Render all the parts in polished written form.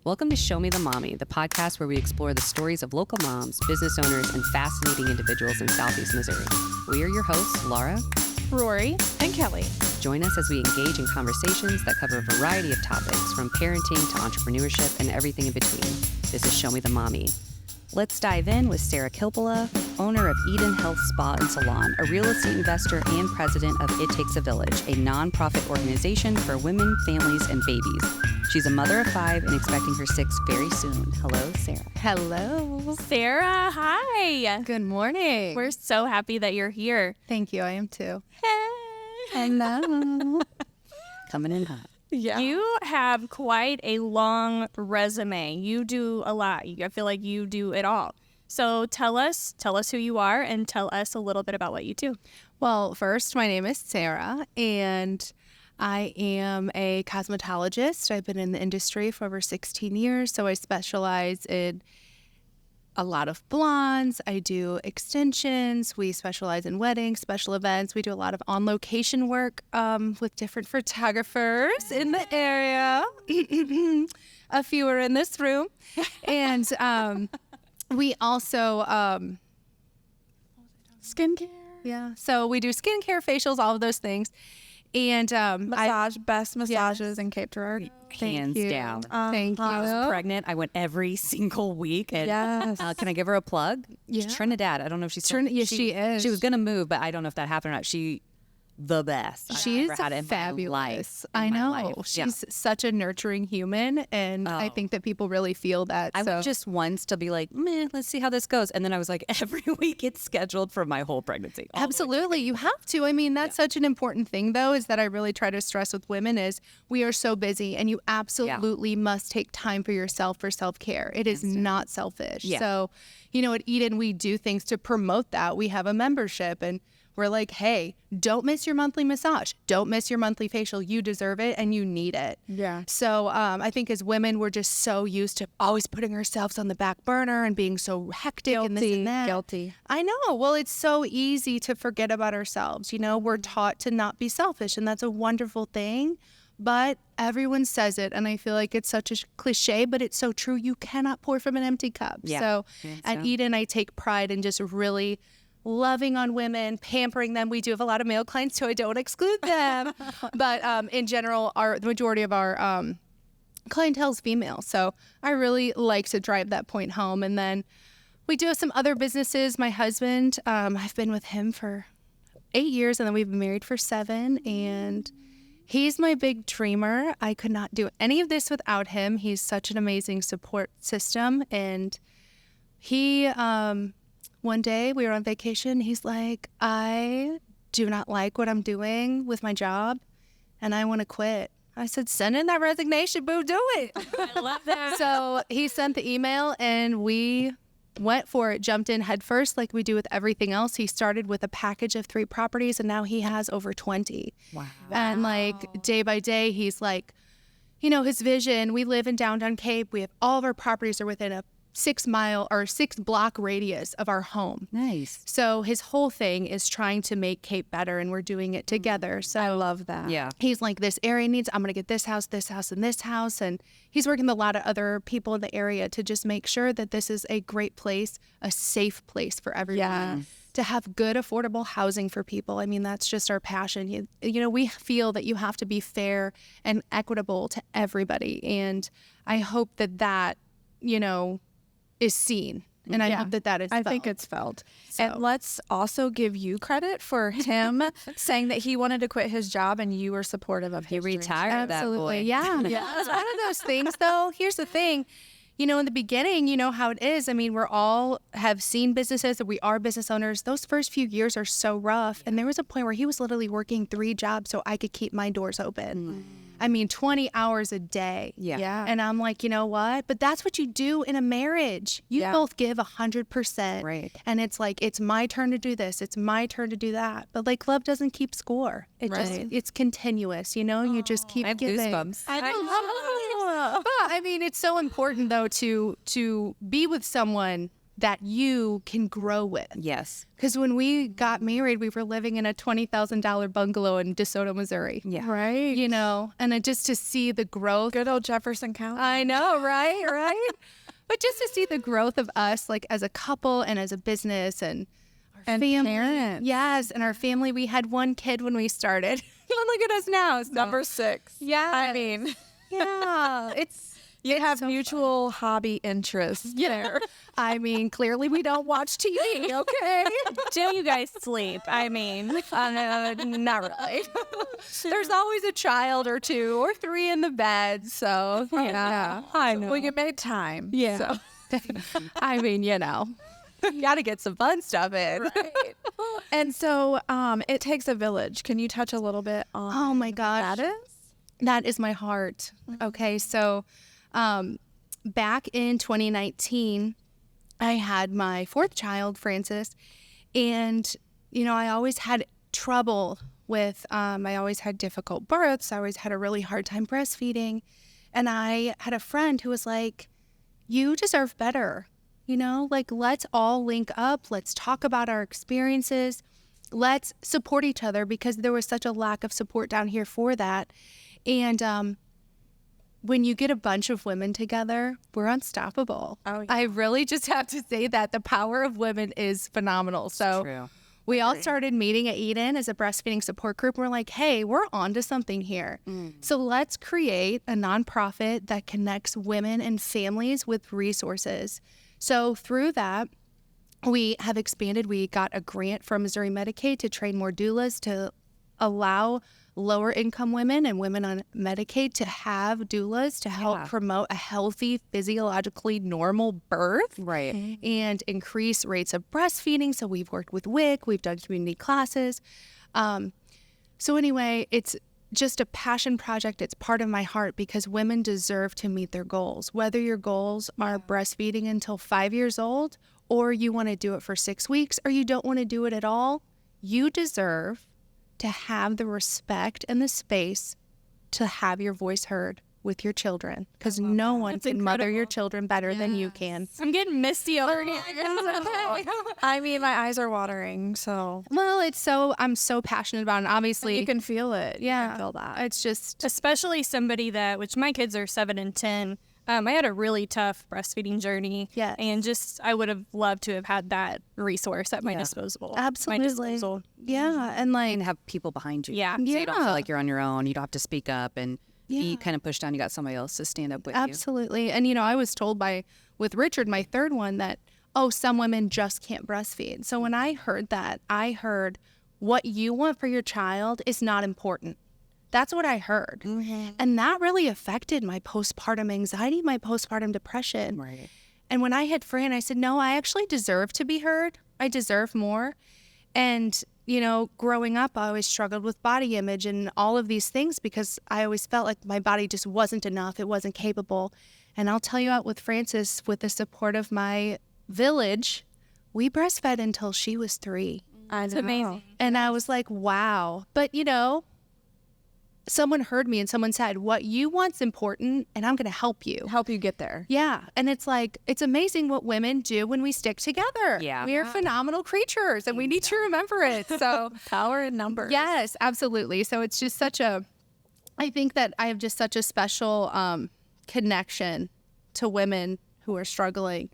Welcome to Show Me the Mommy, the podcast where we explore the stories of local moms, business owners, and fascinating individuals in Southeast Missouri. We are your hosts, Laura, Rory, and Kelly. Join us as we engage in conversations that cover a variety of topics, from parenting to entrepreneurship and everything in between. This is Show Me the Mommy. Let's dive in with Sarah Kilpela, owner of Eden Health Spa Salon, a real estate investor and president of It Takes a Village, a nonprofit organization for women, families, and babies. She's a mother of 5 and expecting her 6th very soon. Hello, Sarah. Hello. Sarah, hi. Good morning. We're so happy that you're here. Thank you. I am too. Hello. Coming in hot. Yeah. You have quite a long resume. You do a lot. I feel like you do it all. So tell us who you are and tell us a little bit about what you do. Well, first, my name is Sarah, and I am a cosmetologist. I've been in the industry for over 16 years, so I specialize in a lot of blondes. I do extensions. We specialize in weddings, special events. We do a lot of on-location work with different photographers in the area. A few are in this room. And we also... skincare. Yeah. So we do skincare, facials, all of those things. And Best massages in Cape Girardeau. Hands down. Thank you. I was pregnant. I went every single week. And Yes. can I give her a plug? Yeah. She's Trinidad. I don't know if she's still, she is. She was going to move, but I don't know if that happened or not. The best. She's I've ever had in fabulous. my life. I know. Life. She's such a nurturing human, and I think that people really feel that. I went just once to be like, meh, let's see how this goes. And then I was like, every week it's scheduled for my whole pregnancy. Absolutely. You have to. I mean, that's such an important thing, though, is that I really try to stress with women is we are so busy, and you absolutely must take time for yourself for self-care. It is not selfish. Yeah. So, at Eden, we do things to promote that. We have a membership, and we're like, hey, don't miss your monthly massage. Don't miss your monthly facial. You deserve it and you need it. Yeah. So I think as women, we're just so used to always putting ourselves on the back burner and being so hectic and this and that. Guilty. I know. Well, it's so easy to forget about ourselves. We're taught to not be selfish, and that's a wonderful thing. But everyone says it, and I feel like it's such a cliche, but it's so true. You cannot pour from an empty cup. Yeah. So at Eden, I take pride in just really loving on women, pampering them. We do have a lot of male clients, so I don't exclude them. But in general, the majority of our clientele is female. So I really like to drive that point home. And then we do have some other businesses. My husband, I've been with him for 8 years, and then we've been married for 7. And he's my big dreamer. I could not do any of this without him. He's such an amazing support system. And he... one day we were on vacation. He's like, I do not like what I'm doing with my job and I want to quit. I said, send in that resignation, boo, do it. I love that. So he sent the email and we went for it, jumped in head first like we do with everything else. He started with a package of 3 properties and now he has over 20. Wow. And day by day, he's like, his vision, we live in downtown Cape. We have all of our properties are within a 6-mile or 6-block radius of our home. Nice. So his whole thing is trying to make Cape better, and we're doing it together. So I love that. Yeah. he's like, this area needs, I'm going to get this house, and this house. And he's working with a lot of other people in the area to just make sure that this is a great place, a safe place for everyone. Yeah. To have good, affordable housing for people. I mean, that's just our passion. We feel that you have to be fair and equitable to everybody. And I hope that, is seen. And I hope that is I felt. think it's felt. So. And let's also give you credit for him saying that he wanted to quit his job and you were supportive of his He dreams. retired that Absolutely. boy. Yeah. It's one of those things, though. Here's the thing. In the beginning, how it is. I mean, we're all have seen businesses, that we are business owners. Those first few years are so rough. And there was a point where he was literally working 3 jobs so I could keep my doors open. I mean, 20 hours a day. Yeah. And I'm like, you know what? But that's what you do in a marriage. You both give 100%. Right. And it's like, it's my turn to do this. It's my turn to do that. But love doesn't keep score. It's continuous, you just keep I have giving. goosebumps. I mean, it's so important though to be with someone that you can grow with. Yes. Because when we got married, we were living in a $20,000 bungalow in DeSoto, Missouri. Yeah. Right. You know, and just to see the growth. Good old Jefferson County. I know, right? Right. But just to see the growth of us, like as a couple and as a business and our family. Parents. Yes. And our family, we had one kid when we started. Look at us now. So, Number 6. yeah. I mean, Yeah. you have so mutual hobby interests there. I mean, clearly we don't watch TV, okay? Do you guys sleep? I mean, Not really. There's always a child or 2 or 3 in the bed, so Yeah. I know. We can make time. Yeah. So. I mean, you got to get some fun stuff in. Right. And so it takes a village. Can you touch a little bit on Oh my gosh. that is? That is my heart. Okay, so back in 2019, I had my 4th child, Francis, and, I always had trouble with, I always had difficult births. I always had a really hard time breastfeeding. And I had a friend who was like, you deserve better. Let's all link up. Let's talk about our experiences. Let's support each other, because there was such a lack of support down here for that. And when you get a bunch of women together, we're unstoppable. Oh, yeah. I really just have to say that the power of women is phenomenal. So True. we all started meeting at Eden as a breastfeeding support group. We're like, hey, we're onto something here. So let's create a nonprofit that connects women and families with resources. So through that, we have expanded. We got a grant from Missouri Medicaid to train more doulas to allow lower income women and women on Medicaid to have doulas to help promote a healthy, physiologically normal birth. Right. And increase rates of breastfeeding. So we've worked with WIC, we've done community classes. So anyway, it's just a passion project. It's part of my heart, because women deserve to meet their goals. Whether your goals are breastfeeding until 5 years old, or you want to do it for 6 weeks, or you don't want to do it at all, you deserve to have the respect and the space to have your voice heard with your children, because no one can mother your children better than you can. I'm getting misty over here. I mean, my eyes are watering, so Well, I'm so passionate about it. And obviously, you can feel it. You yeah, can feel that. it's just, Especially somebody which my kids are 7 and 10. I had a really tough breastfeeding journey. Yes. And I would have loved to have had that resource at my disposal. Absolutely. My disposal. yeah. And like, And have people behind you. Yeah. So you don't feel Yeah. like you're on your own. You don't have to speak up and Yeah. be kind of pushed down. You got somebody else to stand up with you. absolutely. And, I was told with Richard, my 3rd one, that, some women just can't breastfeed. So when I heard that, I heard what you want for your child is not important. That's what I heard. And that really affected my postpartum anxiety, my postpartum depression. Right. And when I had Fran, I said, no, I actually deserve to be heard. I deserve more. And, growing up, I always struggled with body image and all of these things, because I always felt like my body just wasn't enough. It wasn't capable. And I'll tell you what, with Frances, with the support of my village, we breastfed until she was 3. It's amazing. And I was like, wow. But, someone heard me and someone said, what you want's important, and I'm going to help you. Help you get there. Yeah. And it's like, it's amazing what women do when we stick together. Yeah. We are phenomenal creatures, and we need to remember it. So, Power in numbers. yes, absolutely. So it's just I think that I have just such a special connection to women who are struggling.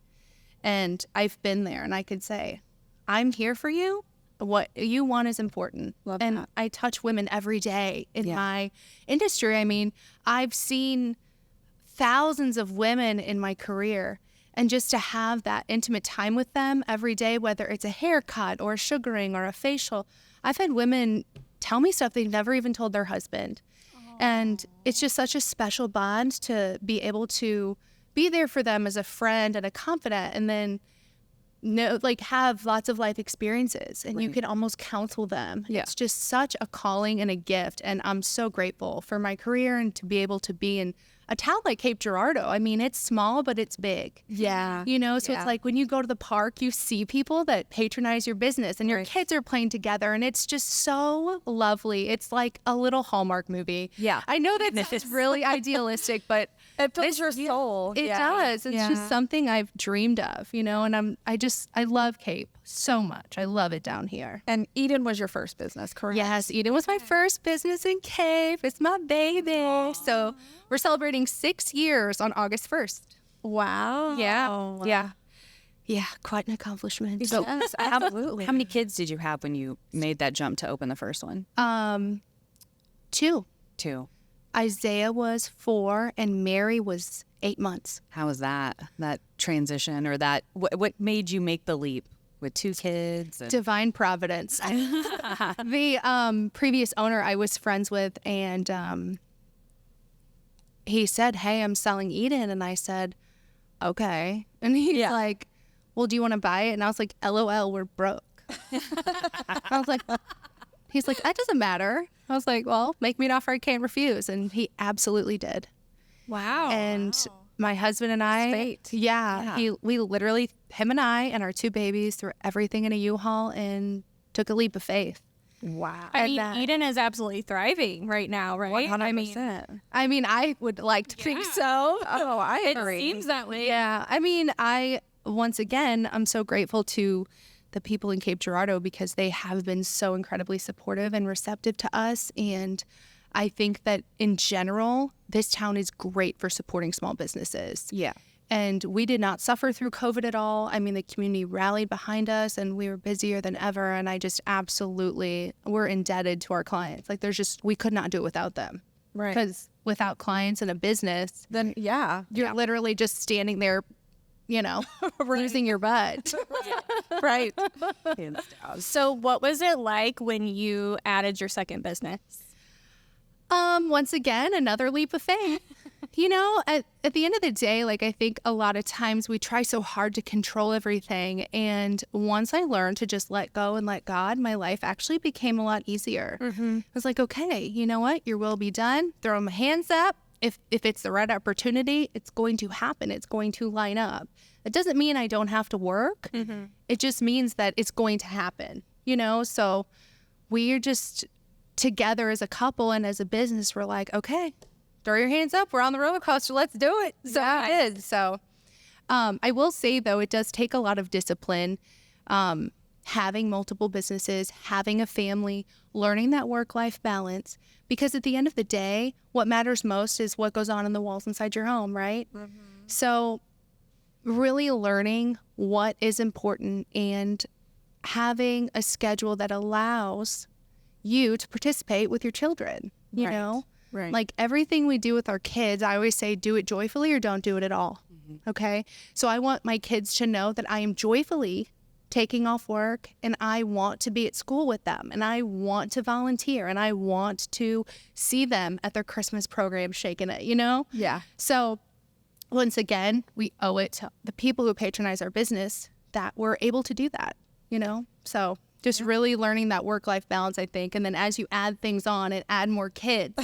And I've been there, and I could say, I'm here for you. What you want is important. Love and that. I touch women every day in my industry. I mean, I've seen thousands of women in my career, and just to have that intimate time with them every day, whether it's a haircut or a sugaring or a facial, I've had women tell me stuff they've never even told their husband. And it's just such a special bond to be able to be there for them as a friend and a confidant, and then have lots of life experiences, and you can almost counsel them. Yeah. It's just such a calling and a gift. And I'm so grateful for my career and to be able to be in a town like Cape Girardeau. I mean, it's small, but it's big. Yeah. So it's like when you go to the park, you see people that patronize your business, and your kids are playing together, and it's just so lovely. It's like a little Hallmark movie. Yeah. I know that sounds really idealistic, but It fills your soul. It does. It's just something I've dreamed of, and I love Cape so much. I love it down here. And Eden was your first business, correct? Yes, Eden was my first business in Cape. It's my baby. So we're celebrating 6 years on August 1st. Wow. Yeah, quite an accomplishment. So Yes, absolutely. how many kids did you have when you made that jump to open the first one? 2. 2. Isaiah was 4 and Mary was 8 months. How was that transition, or what made you make the leap with 2 kids? Divine providence. The previous owner I was friends with, and he said, "Hey, I'm selling Eden," and I said, "Okay." And he's like, "Well, do you want to buy it?" And I was like, "LOL, we're broke." I was like, he's like, "That doesn't matter." I was like, "Well, make me an offer I can't refuse," and he absolutely did. Wow. And my husband and I, fate. we literally, him and I and our 2 babies, threw everything in a U-Haul and took a leap of faith. Wow. I mean, Eden is absolutely thriving right now, right? 100%. I mean, I would like to think so. Oh, I It agree. seems that way. Yeah. I mean, once again, I'm so grateful to the people in Cape Girardeau because they have been so incredibly supportive and receptive to us. And I think that in general, this town is great for supporting small businesses. Yeah. And we did not suffer through COVID at all. I mean, the community rallied behind us and we were busier than ever. And I just we're indebted to our clients. Like we could not do it without them. Right. Because without clients in a business, Then, you're literally just standing there, losing your butt. right. So what was it like when you added your second business? Once again, another leap of faith. At the end of the day, like I think a lot of times we try so hard to control everything. And once I learned to just let go and let God, my life actually became a lot easier. I was like, okay, you know what? Your will be done. Throw my hands up. If it's the right opportunity, it's going to happen. It's going to line up. It doesn't mean I don't have to work. It just means that it's going to happen, So we're just together as a couple and as a business. We're like, okay, throw your hands up. We're on the roller coaster. Let's do it. So it is. So I will say, though, it does take a lot of discipline. Having multiple businesses, having a family, learning that work-life balance. Because at the end of the day, what matters most is what goes on in the walls inside your home, right? So really learning what is important and having a schedule that allows you to participate with your children, you know? Right. Like everything we do with our kids, I always say, do it joyfully or don't do it at all. Okay? So I want my kids to know that I am joyfully taking off work and I want to be at school with them and I want to volunteer and I want to see them at their Christmas program shaking it, Yeah. So once again, we owe it to the people who patronize our business that we're able to do that, So just really learning that work-life balance, I think. And then as you add things on and add more kids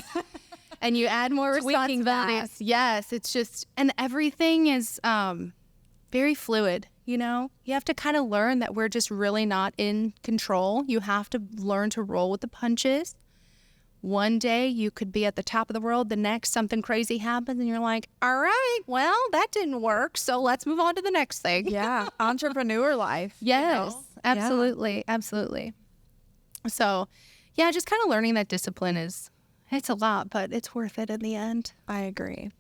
and you add more responsibilities. Yes, it's just, and everything is very fluid, You have to kind of learn that we're just really not in control. You have to learn to roll with the punches. One day you could be at the top of the world. The next, something crazy happens and you're like, all right, well, that didn't work. So let's move on to the next thing. Yeah. Entrepreneur life. Yes, absolutely. Absolutely. So yeah, just kind of learning that discipline it's a lot, but it's worth it in the end. I agree.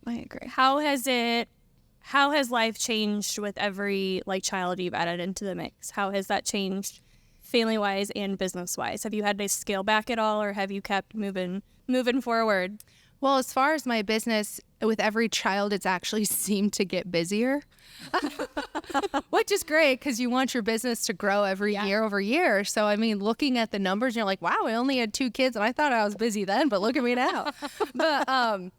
How has life changed with every child you've added into the mix? How has that changed family-wise and business-wise? Have you had to scale back at all, or have you kept moving forward? Well, as far as my business, with every child, it's actually seemed to get busier, which is great because you want your business to grow every year over year. So, I mean, looking at the numbers, you're like, wow, I only had 2 kids and I thought I was busy then, but look at me now. But,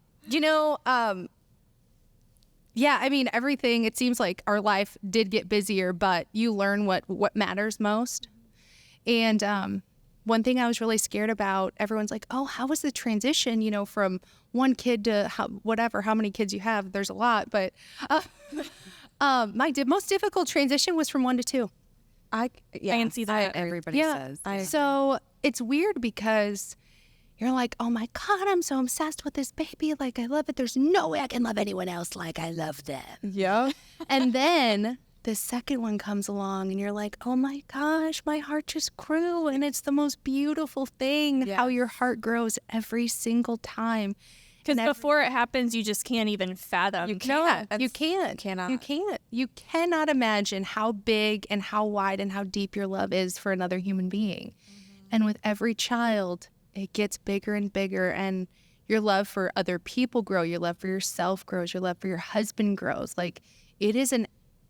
yeah, I mean, everything, it seems like our life did get busier, but you learn what matters most. And one thing I was really scared about, everyone's like, oh, how was the transition, from one kid to how many kids you have? There's a lot, but my most difficult transition was from 1 to 2. I can see that. Everybody says. So it's weird because you're like, oh my God, I'm so obsessed with this baby. Like, I love it. There's no way I can love anyone else like I love them. Yeah. And then the second one comes along and you're like, oh my gosh, my heart just grew. And it's the most beautiful thing how your heart grows every single time. Because before it happens, you just can't even fathom. You can't. No, You can't. cannot. You can't. You cannot imagine how big and how wide and how deep your love is for another human being. And with every child, it gets bigger and bigger. And your love for other people grow. Your love for yourself grows. Your love for your husband grows. Like, it is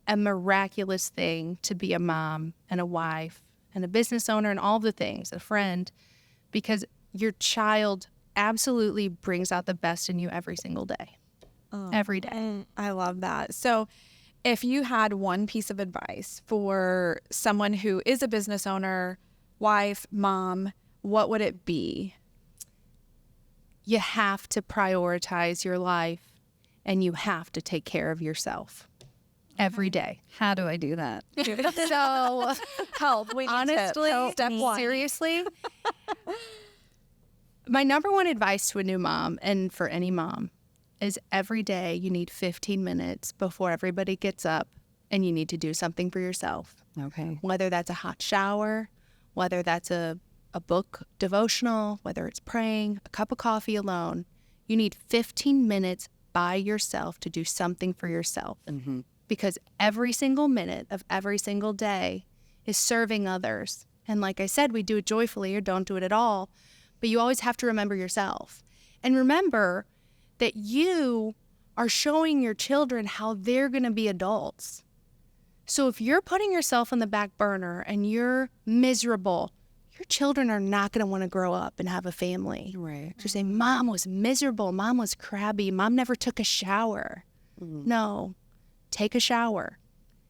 a miraculous thing to be a mom and a wife and a business owner and all the things, a friend, because your child absolutely brings out the best in you every single day. Every day. I love that. So if you had one piece of advice for someone who is a business owner, wife, mom, what would it be? You have to prioritize your life and you have to take care of yourself every day. How do I do that? So Help. We need honestly, tips. Step one. seriously, my number one advice to a new mom and for any mom is every day you need 15 minutes before everybody gets up and you need to do something for yourself. Okay. Whether that's a hot shower, whether that's a book devotional, whether it's praying, a cup of coffee alone, you need 15 minutes by yourself to do something for yourself. Mm-hmm. Because every single minute of every single day is serving others. And like I said, we do it joyfully or don't do it at all. But you always have to remember yourself. And remember that you are showing your children how they're going to be adults. So if you're putting yourself on the back burner and you're miserable, your children are not going to want to grow up and have a family. Right. Just say, Mom was miserable. Mom was crabby. Mom never took a shower. No, take a shower.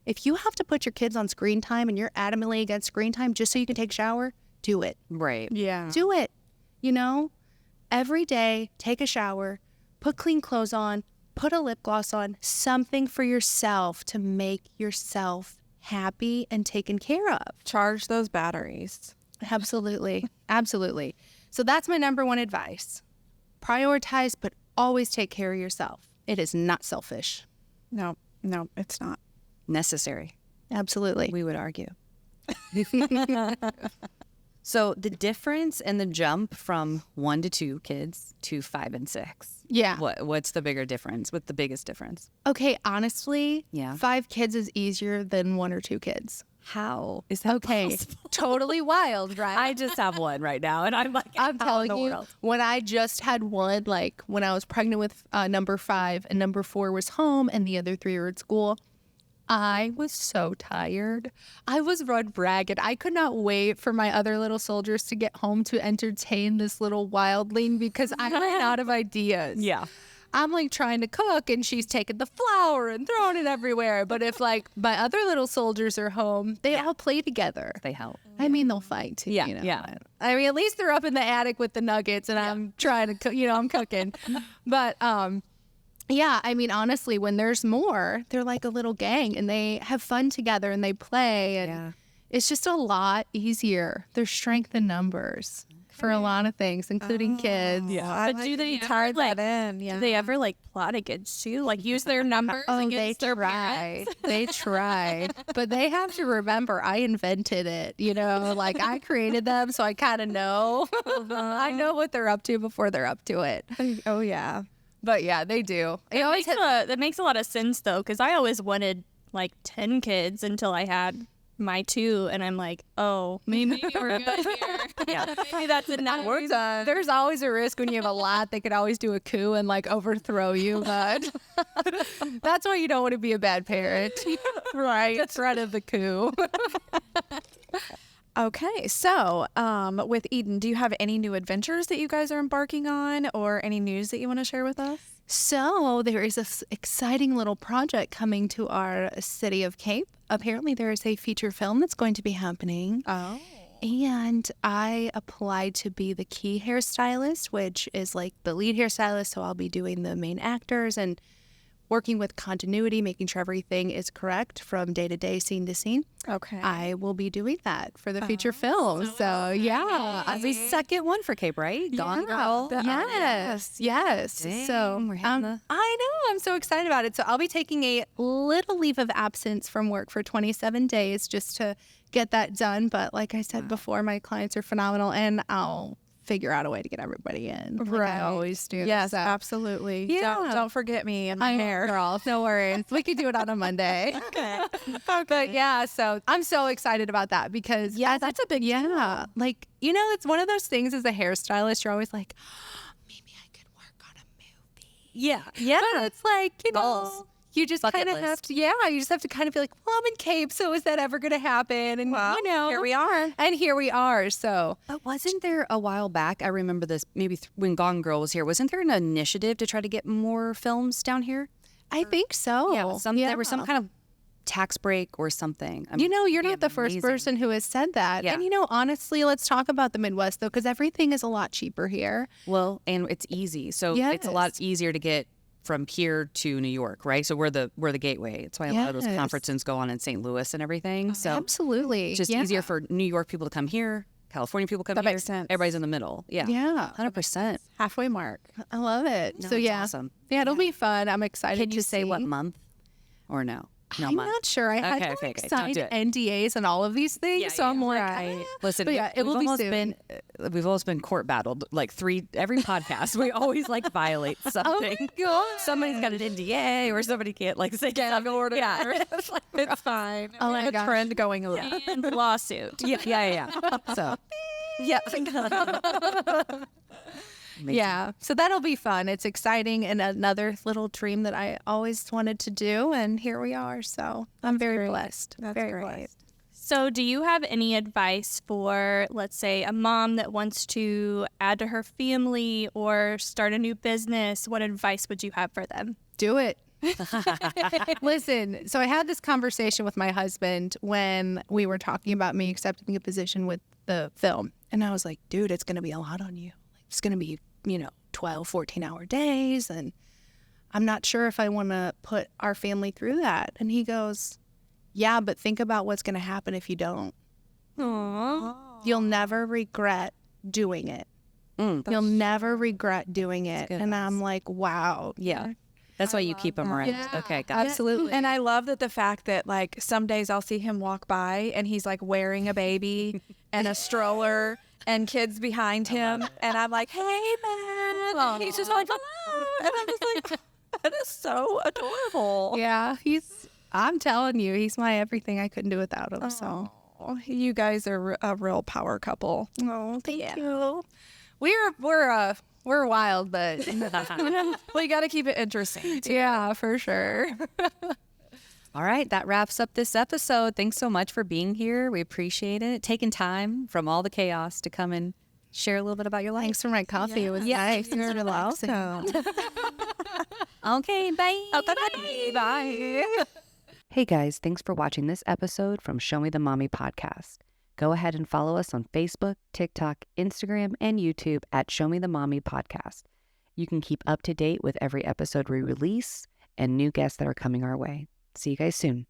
If you have to put your kids on screen time and you're adamantly against screen time just so you can take a shower, do it. Right. Yeah. Do it. You know, every day, take a shower, put clean clothes on, put a lip gloss on, something for yourself to make yourself happy and taken care of. Charge those batteries. Absolutely. Absolutely. So that's my number one advice. Prioritize, but always take care of yourself. It is not selfish. No, it's not. Necessary, Absolutely. we would argue. So the difference in the jump from 1 to 2 kids to 5 and 6. Yeah. What's the bigger difference? What's the biggest difference? Okay, honestly, Yeah. 5 kids is easier than 1 or 2 kids. How is that possible? Totally wild, right? I just have one right now, and I'm like, I'm how telling in the you, world? when I just had one, like when I was pregnant with number 5 and number 4 was home and the other 3 were at school, I was so tired. I was run ragged. I could not wait for my other little soldiers to get home to entertain this little wildling because I ran out of ideas. Yeah. I'm like trying to cook and she's taking the flour and throwing it everywhere. But if like my other little soldiers are home, they all play together. They help. I mean, they'll fight too. Yeah, You know? yeah. I mean, at least they're up in the attic with the nuggets and I'm trying to cook, I'm cooking. But, yeah, I mean, honestly, when there's more, they're like a little gang and they have fun together and they play. And it's just a lot easier. There's strength in numbers for a lot of things, including kids. But do they Tied ever, that in. Yeah. do they ever like plot against you? Like use their numbers Oh, they against their tried. parents? They tried. But they have to remember I invented it, like I created them. So I kind of know. I know what they're up to before they're up to it. Oh yeah. But yeah, they do. That makes a lot of sense though, because I always wanted like 10 kids until I had my 2, and I'm like, oh, maybe we're good here. Maybe that's enough. We're done. There's always a risk when you have a lot. They could always do a coup and like overthrow you, but that's why you don't want to be a bad parent. Right. The threat of the coup. Okay, so with Eden, do you have any new adventures that you guys are embarking on or any news that you want to share with us? So there is this exciting little project coming to our city of Cape. Apparently there is a feature film that's going to be happening. Oh. And I applied to be the key hairstylist, which is like the lead hairstylist. So I'll be doing the main actors. And working with continuity, making sure everything is correct from day to day, scene to scene. Okay. I will be doing that for the feature film. So yeah, That's the second one for Cape, right? Gone Yeah. Girl. Yes. Dang, So we're hitting the- I know. I'm so excited about it. So I'll be taking a little leave of absence from work for 27 days just to get that done. But like I said before, my clients are phenomenal, and I'll figure out a way to get everybody in. Like I always do. Yes, So, absolutely. Yeah. Don't forget me and my hair. girl, no worries. We could do it on a Monday. Okay. But yeah, so I'm so excited about that because That's a big like, you know, it's one of those things as a hairstylist, you're always like, maybe I could work on a movie. Yeah. But it's like, you Goals. know, you just Bucket kind of list. have to, you just have to kind of be like, well, I'm in Cape, so is that ever going to happen? And, you know, here we are. And here we are. So But wasn't there a while back, I remember this, maybe when Gone Girl was here, wasn't there an initiative to try to get more films down here? I think so. There was some kind of tax break or something. You know, you're That'd not be the first amazing. person who has said that. Yeah. And, you know, honestly, let's talk about the Midwest, though, because everything is a lot cheaper here. Well, and it's easy. So it's a lot Yes. easier to get from here to New York, right? So we're the gateway. That's why a lot of those Yes. conferences go on in St. Louis and everything. So Absolutely. it's just easier for New York people to come here, California people come That here. makes sense. Everybody's in the middle. Yeah. Yeah. 100%. Halfway mark. I love it. No, So, it's yeah. awesome. Yeah, it'll be fun. I'm excited Can to you say see. what month or no? No I'm month. not sure. I had to Okay. like, Don't sign do it. NDAs and all of these things, Yeah, so yeah, I'm like, right. Listen, But yeah, it will be soon. we've always been court battled like every podcast. We always like violate something. Oh my God. Somebody's got an NDA or somebody can't like say something. Yeah. It's fine. Oh my a gosh. trend going around. And lawsuit. Yeah. So yeah. Yeah. So that'll be fun. It's exciting and another little dream that I always wanted to do. And here we are. So I'm very blessed. That's very great. blessed. So, do you have any advice for, let's say, a mom that wants to add to her family or start a new business? What advice would you have for them? Do it. Listen, so I had this conversation with my husband when we were talking about me accepting a position with the film. And I was like, dude, it's going to be a lot on you. Like, it's going to be, 12, 14-hour days. And I'm not sure if I want to put our family through that. And he goes, yeah, but think about what's going to happen if you don't. Aww. You'll never regret doing it. You'll never regret doing it. good And I'm like, wow. yeah, that's why you keep them around. Yeah. Okay, got it. Absolutely. And I love that the fact that like some days I'll see him walk by and he's like wearing a baby and a stroller and kids behind him. And I'm like, hey, man. And he's just like, hello. And I'm just like, that is so adorable. Yeah, I'm telling you, he's my everything. I couldn't do without him. So, Oh, you guys are a real power couple. oh, thank you. We're wild, but Well, you got to keep it interesting. yeah, for sure. All right, that wraps up this episode. Thanks so much for being here. We appreciate it. Taking time from all the chaos to come and share a little bit about your life. Thanks for my coffee. It was nice. You're relaxing. welcome. Okay, bye. Bye. Hey guys, thanks for watching this episode from Show Me the Mommy podcast. Go ahead and follow us on Facebook, TikTok, Instagram, and YouTube at Show Me the Mommy podcast. You can keep up to date with every episode we release and new guests that are coming our way. See you guys soon.